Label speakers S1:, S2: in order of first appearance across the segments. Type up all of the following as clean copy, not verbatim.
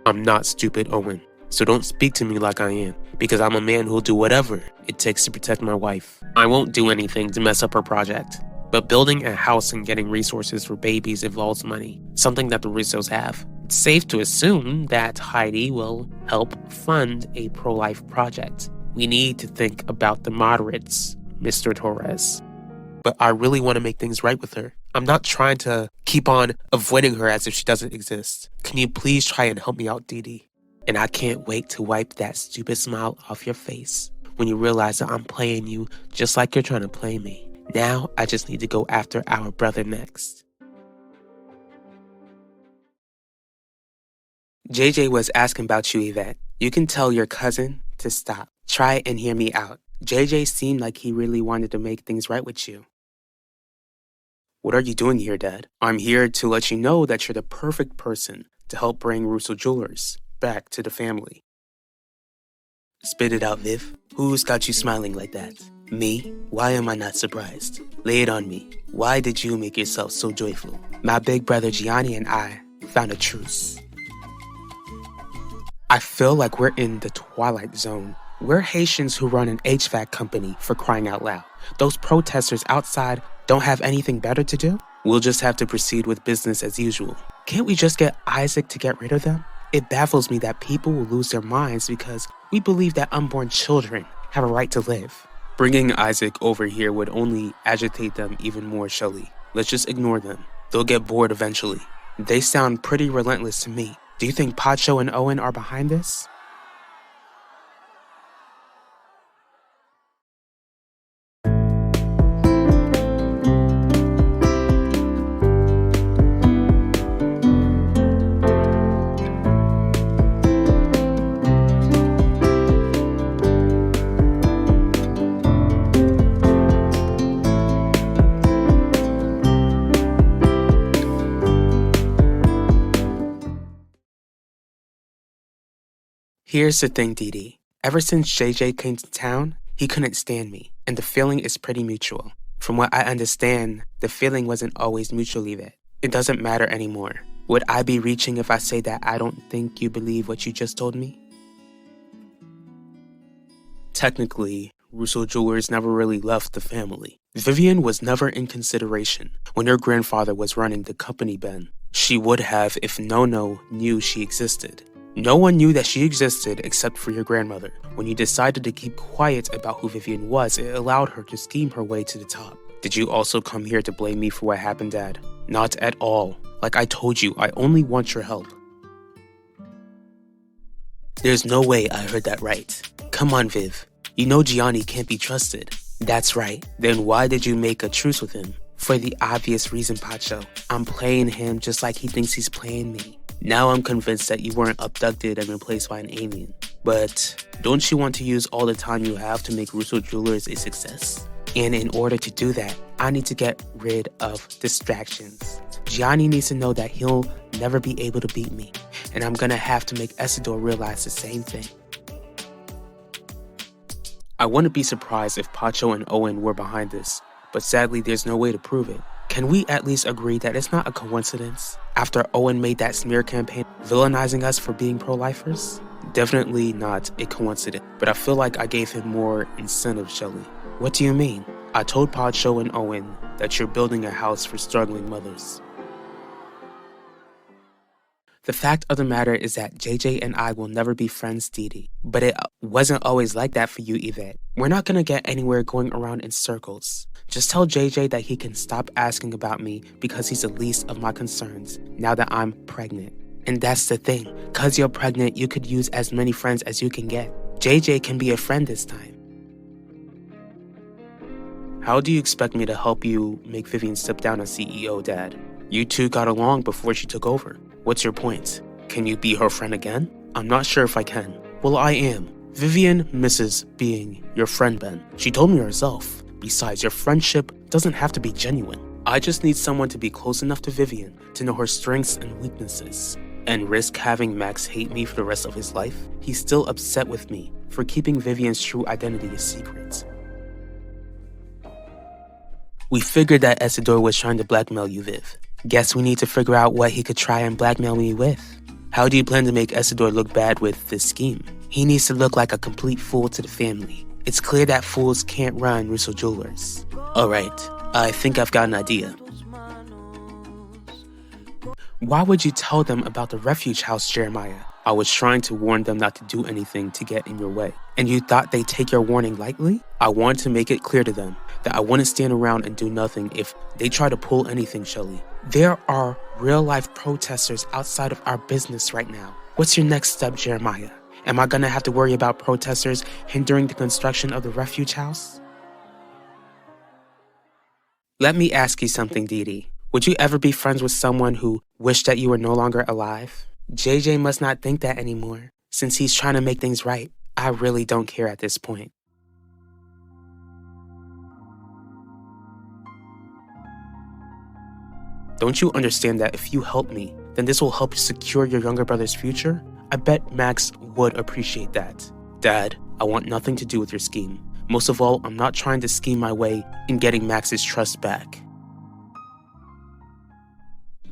S1: I'm not stupid, Owen. So don't speak to me like I am, because I'm a man who'll do whatever it takes to protect my wife. I won't do anything to mess up her project. But building a house and getting resources for babies involves money, something that the Russos have. It's safe to assume that Heidi will help fund a pro-life project. We need to think about the moderates, Mr. Torres. But I really want to make things right with her. I'm not trying to keep on avoiding her as if she doesn't exist. Can you please try and help me out, Dee? And I can't wait to wipe that stupid smile off your face when you realize that I'm playing you just like you're trying to play me. Now I just need to go after our brother next. JJ was asking about you, Yvette. You can tell your cousin to stop. Try and hear me out. JJ seemed like he really wanted to make things right with you. What are you doing here, Dad? I'm here to let you know that you're the perfect person to help bring Russo Jewelers back to the family. Spit it out, Viv. Who's got you smiling like that? Me? Why am I not surprised? Lay it on me. Why did you make yourself so joyful? My big brother Gianni and I found a truce. I feel like we're in the Twilight Zone. We're Haitians who run an HVAC company, for crying out loud. Those protesters outside don't have anything better to do? We'll just have to proceed with business as usual. Can't we just get Isaac to get rid of them? It baffles me that people will lose their minds because we believe that unborn children have a right to live. Bringing Isaac over here would only agitate them even more, Shelly. Let's just ignore them. They'll get bored eventually. They sound pretty relentless to me. Do you think Pacho and Owen are behind this? Here's the thing, Dee. Ever since JJ came to town, he couldn't stand me, and the feeling is pretty mutual. From what I understand, the feeling wasn't always mutual either. It doesn't matter anymore. Would I be reaching if I say that I don't think you believe what you just told me? Technically, Russo Jewelers never really left the family. Vivian was never in consideration when her grandfather was running the company, Ben. She would have if Nono knew she existed. No one knew that she existed except for your grandmother. When you decided to keep quiet about who Vivian was, it allowed her to scheme her way to the top. Did you also come here to blame me for what happened, Dad? Not at all. Like I told you, I only want your help. There's no way I heard that right. Come on, Viv. You know Gianni can't be trusted. That's right. Then why did you make a truce with him? For the obvious reason, Pacho. I'm playing him just like he thinks he's playing me. Now I'm convinced that you weren't abducted and replaced by an alien. But don't you want to use all the time you have to make Russo Jewelers a success? And in order to do that, I need to get rid of distractions. Gianni needs to know that he'll never be able to beat me. And I'm gonna have to make Isidore realize the same thing. I wouldn't be surprised if Pacho and Owen were behind this, but sadly there's no way to prove it. Can we at least agree that it's not a coincidence? After Owen made that smear campaign villainizing us for being pro-lifers? Definitely not a coincidence, but I feel like I gave him more incentive, Shelly. What do you mean? I told Pacho and Owen that you're building a house for struggling mothers. The fact of the matter is that JJ and I will never be friends, Dee. But it wasn't always like that for you, Yvette. We're not gonna get anywhere going around in circles. Just tell JJ that he can stop asking about me because he's the least of my concerns now that I'm pregnant. And that's the thing. Cause you're pregnant, you could use as many friends as you can get. JJ can be a friend this time. How do you expect me to help you make Vivian step down as CEO, Dad? You two got along before she took over. What's your point? Can you be her friend again? I'm not sure if I can. Well, I am. Vivian misses being your friend, Ben. She told me herself. Besides, your friendship doesn't have to be genuine. I just need someone to be close enough to Vivian to know her strengths and weaknesses. And risk having Max hate me for the rest of his life? He's still upset with me for keeping Vivian's true identity a secret. We figured that Isidore was trying to blackmail you, Viv. Guess we need to figure out what he could try and blackmail me with. How do you plan to make Essador look bad with this scheme? He needs to look like a complete fool to the family. It's clear that fools can't run Russo Jewelers. Alright, I think I've got an idea. Why would you tell them about the refuge house, Jeremiah? I was trying to warn them not to do anything to get in your way. And you thought they'd take your warning lightly? I wanted to make it clear to them that I wouldn't stand around and do nothing if they try to pull anything, Shelly. There are real-life protesters outside of our business right now. What's your next step, Jeremiah? Am I gonna have to worry about protesters hindering the construction of the refuge house? Let me ask you something, Dee Dee. Would you ever be friends with someone who wished that you were no longer alive? JJ must not think that anymore, since he's trying to make things right. I really don't care at this point. Don't you understand that if you help me, then this will help secure your younger brother's future? I bet Max would appreciate that. Dad, I want nothing to do with your scheme. Most of all, I'm not trying to scheme my way in getting Max's trust back.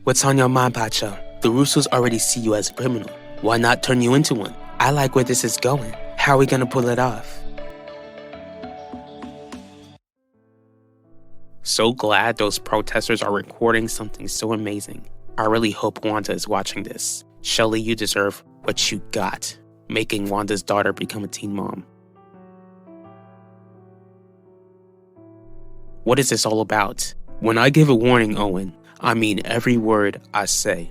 S1: What's on your mind, Pacha? The Russos already see you as a criminal. Why not turn you into one? I like where this is going. How are we gonna pull it off? So glad those protesters are recording something so amazing. I really hope Wanda is watching this. Shelly, you deserve what you got, making Wanda's daughter become a teen mom. What is this all about? When I give a warning, Owen, I mean every word I say.